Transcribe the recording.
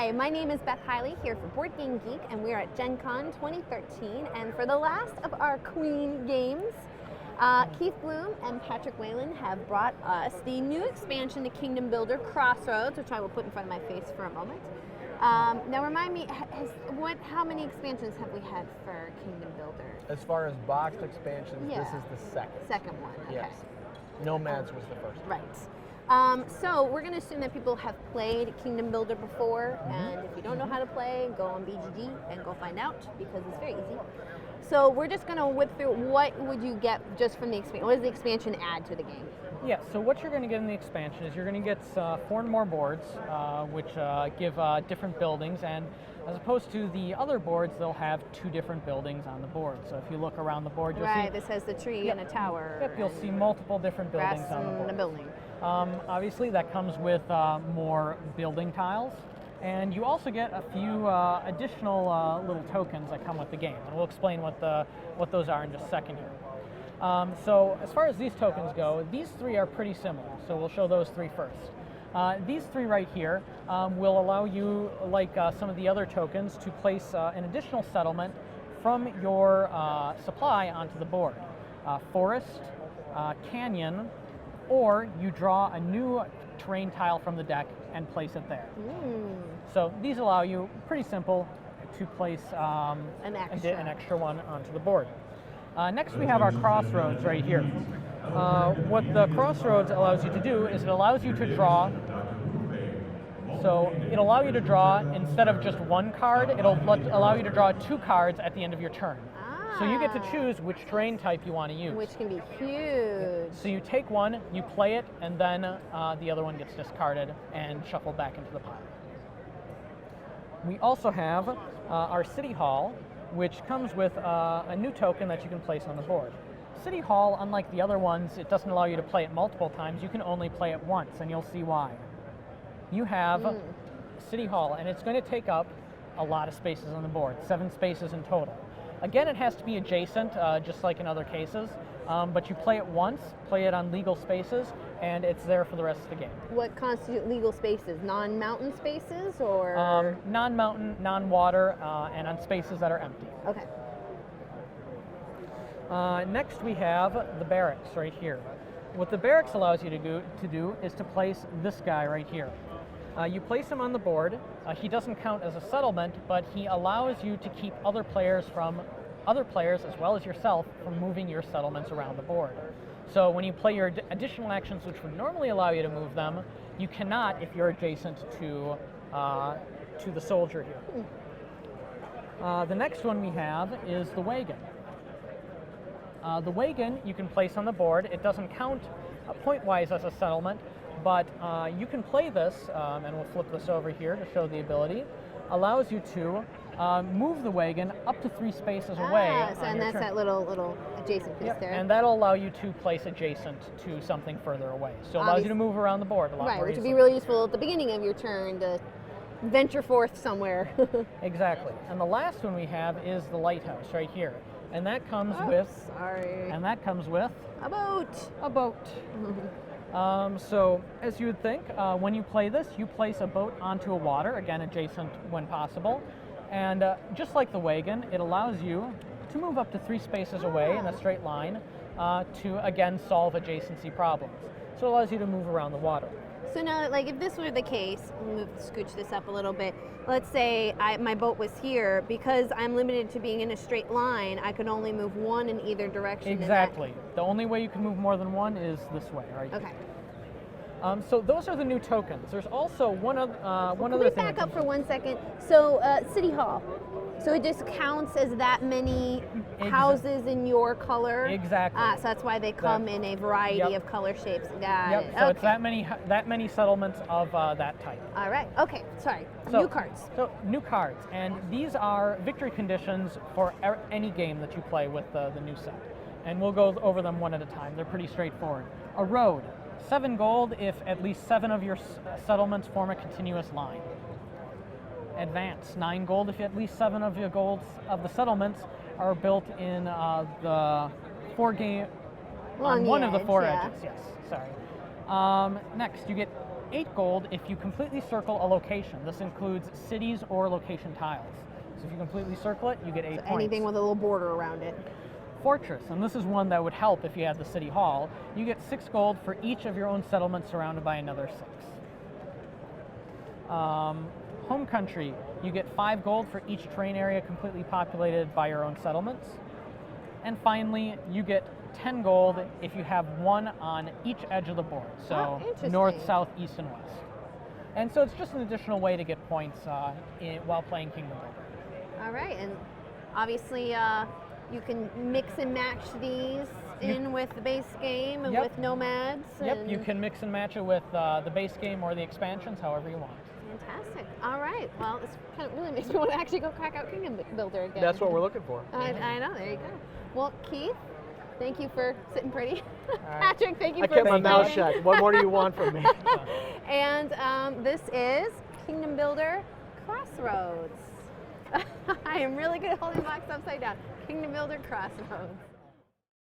Hi, my name is Beth Hiley here for Board Game Geek, and we are at Gen Con 2013. And for the last of our Queen games, Keith Bloom and Patrick Whalen have brought us the new expansion to Kingdom Builder, Crossroads, which I will put in front of my face for a moment. Now remind me, how many expansions have we had for Kingdom Builder? As far as boxed expansions, this is the second. Second one, okay. Yes. Nomads was the first. Right. So we're going to assume that people have played Kingdom Builder before, and if you don't know how to play, go on BGG and go find out, because it's very easy. So we're just going to whip through what would you get just from the expansion. What does the expansion add to the game? Yeah, so what you're going to get in the expansion is you're going to get 4 more boards, which give different buildings, and as opposed to the other boards, they'll have 2 different buildings on the board. So if you look around the board, you'll see... Right, this has the tree and a tower. Yep, you'll see multiple different buildings on the board. And a building. Obviously, that comes with more building tiles, and you also get a few additional little tokens that come with the game, and we'll explain what those are in just a second here. So as far as these tokens go, these 3 are pretty similar, so we'll show those 3 first. These 3 right here will allow you, like some of the other tokens, to place an additional settlement from your supply onto the board. Forest, canyon, or you draw a new terrain tile from the deck and place it there. So these allow you, pretty simple, to place an extra one onto the board. Next we have our Crossroads right here. What the Crossroads allows you to do is it allows you to draw. So it'll allow you to draw, instead of just 1 card, it'll allow you to draw 2 cards at the end of your turn. So you get to choose which terrain type you want to use. Which can be huge. So you take one, you play it, and then the other one gets discarded and shuffled back into the pile. We also have our City Hall, which comes with a new token that you can place on the board. City Hall, unlike the other ones, it doesn't allow you to play it multiple times. You can only play it once, and you'll see why. You have City Hall, and it's going to take up a lot of spaces on the board, 7 spaces in total. Again, it has to be adjacent, just like in other cases, but you play it once, play it on legal spaces, and it's there for the rest of the game. What constitute legal spaces? Non-mountain spaces, or? Non-mountain, non-water, and on spaces that are empty. Okay. Next we have the Barracks right here. What the Barracks allows you to do is to place this guy right here. You place him on the board. He doesn't count as a settlement, but he allows you to keep other players as well as yourself from moving your settlements around the board. So when you play your additional actions, which would normally allow you to move them, you cannot if you're adjacent to the soldier here. The next one we have is the Wagon. The Wagon you can place on the board. It doesn't count point-wise as a settlement, but you can play this, and we'll flip this over here to show the ability, allows you to move the Wagon up to 3 spaces away. And that's that little adjacent piece there. And that'll allow you to place adjacent to something further away. So it allows you to move around the board a lot more easily. Which would be really useful at the beginning of your turn to venture forth somewhere. Exactly. And the last one we have is the lighthouse right here. And that comes with a boat. A boat. So, as you would think, when you play this, you place a boat onto a water, again adjacent when possible, and just like the Wagon, it allows you to move up to 3 spaces away in a straight line to, again, solve adjacency problems. So it allows you to move around the water. So now, like, if this were the case, scooch this up a little bit, let's say my boat was here, because I'm limited to being in a straight line, I could only move 1 in either direction. Exactly. The only way you can move more than 1 is this way, right? Okay. So those are the new tokens. There's also one other thing. Can we back up for 1 second? So City Hall. So it just counts as that many houses in your color? Exactly. So that's why they come in a variety of color shapes. Got it. So it's that many settlements of that type. All right. Okay. Sorry. New cards. So new cards, and these are victory conditions for any game that you play with the new set. And we'll go over them one at a time. They're pretty straightforward. A road. 7 gold if at least 7 of your settlements form a continuous line. Advance. 9 gold if at least 7 of your golds of the settlements are built in the 4 game on one of the 4 edges. Yes, sorry. Next, you get 8 gold if you completely circle a location. This includes cities or location tiles. So if you completely circle it, you get 8 points. Anything with a little border around it. Fortress, and this is one that would help if you had the city hall. You get 6 gold for each of your own settlements surrounded by another 6. Home country, you get 5 gold for each terrain area completely populated by your own settlements. And finally, you get 10 gold if you have one on each edge of the board. So north, south, east, and west. And so it's just an additional way to get points while playing Kingdom Builder. All right, and obviously you can mix and match these in with the base game and with nomads. Yep, you can mix and match it with the base game or the expansions, however you want. Fantastic. All right. Well, this kind of really makes me want to actually go crack out Kingdom Builder again. That's what we're looking for. I know. There you go. Well, Keith, thank you for sitting pretty. Patrick, thank you for kept my mouth shut. What more do you want from me? And this is Kingdom Builder Crossroads. I am really good at holding the box upside down. Kingdom Builder Crossroads.